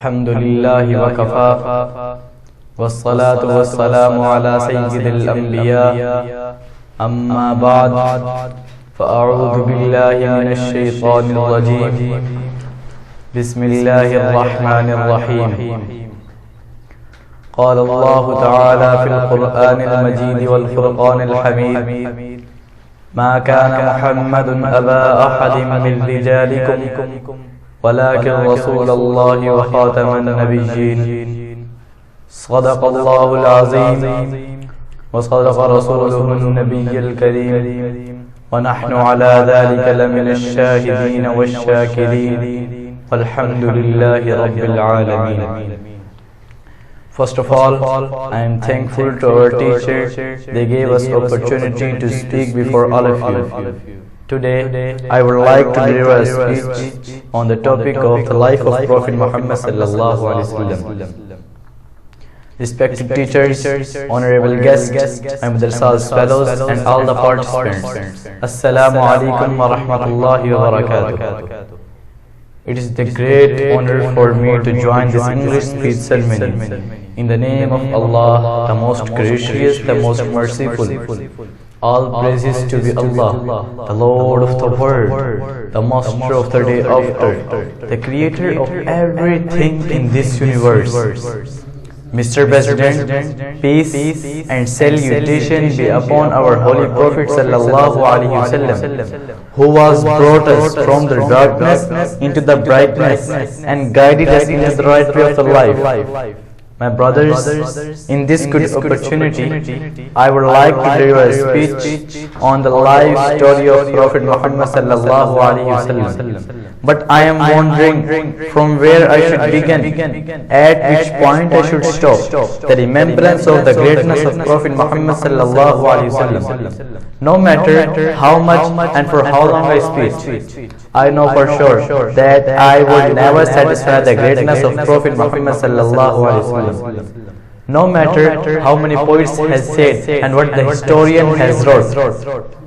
الحمد لله وكفى والصلاة والسلام على سيد الأنبياء أما بعد فأعوذ بالله من الشيطان الرجيم بسم الله الرحمن الرحيم قال الله تعالى في القرآن المجيد والفرقان الحميد ما كان محمد أبا أحد من رجالكم ولكن رسول الله وخاتم النبيين صدق الله العظيم وصدق رسوله النبي الكريم ونحن على ذلك لمن الشاهدين والشاكرين والحمد لله رب العالمين. First of all, I am thankful to our teachers. They gave us opportunity to speak before all of you. Today, I would like to deliver a speech on the topic of the life of Prophet Muhammad sallallahu alaihi wasallam. Respected teachers, honorable guests, and madrasa's fellows, and all the participants. Assalamu alaikum wa rahmatullahi wa barakatuh. It is the great honor for me to join this English speech ceremony. In the name of Allah, the most gracious, the most merciful. All praises to be Allah, the Lord of the world, the Master of the day after, the Creator of everything in this universe. Mr. President, peace and salutation be upon our Holy Prophet sallallahu alaihi wasallam, who was brought us from the darkness into the brightness and guided us in the right way of the life. My brothers, in this good opportunity, I would like to deliver a speech on the life story of Prophet Muhammad sallallahu alaihi wasallam. But I am wondering from where I should begin, at which point I should stop. The remembrance of the greatness of Prophet Muhammad sallallahu alaihi wasallam. No matter how much and for how long I speak, I know for sure that I would never satisfy the greatness of Prophet Muhammad sallallahu alaihi wasallam. No matter how many poets has said and what the historian has wrote,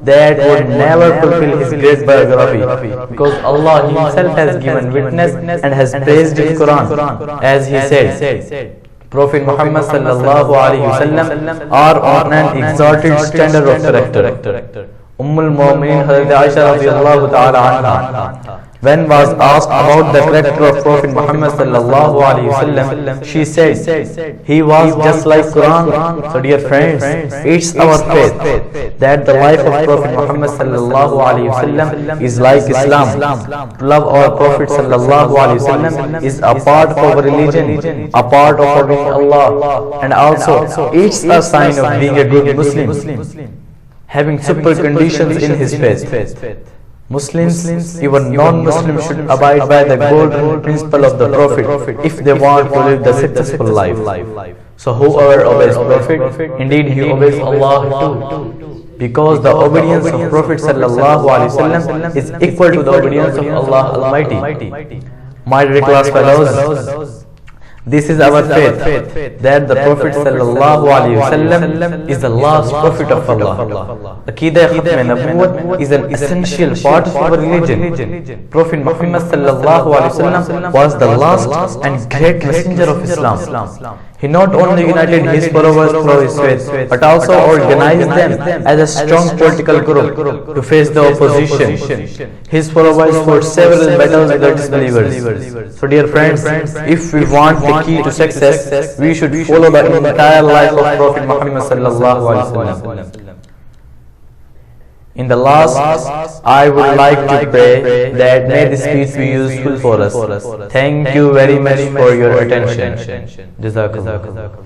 that would never fulfill his great biography, because Allah Himself has given witness and has praised in Quran, as He said, Prophet Muhammad sallallahu alaihi wasallam are on an exalted standard of character. Ummul Mu'minin Hazrat Aisha radiyallahu ta'ala anha, when was asked about the character of Prophet Muhammad sallallahu alaihi wasallam, she said, he was just like Quran. So dear friends, it's our faith that the life of Prophet Muhammad sallallahu alaihi wasallam is like Islam. To love our Prophet sallallahu alaihi wasallam is a part of our religion, a part of obeying Allah, and also it's a sign of being a good Muslim, having simple conditions in his faith. Muslims, even non-Muslims, should abide by the golden principle of the Prophet if they want to live the successful life. So whoever obeys Prophet, indeed he obeys Allah too, because the obedience of Prophet sallallahu alaihi wasallam is equal to the obedience of Allah Almighty. My dear class fellows, this is our faith, that the Prophet sallallahu alaihi wasallam is the last prophet of Allah. Aqidah Khatm is an essential part of our religion. Prophet Muhammad sallallahu alaihi wasallam was the last and great messenger of Islam. He not only united his followers through his faith, but also organized them as a strong political group to face the opposition. His followers fought several battles with the disbelievers. So dear friends, if we want the key to success, we should follow the entire life of Prophet Muhammad sallallahu alaihi wasallam. In the last, I would like to pray that may this speech be useful for us. Thank you very much for your attention. Jazakallah.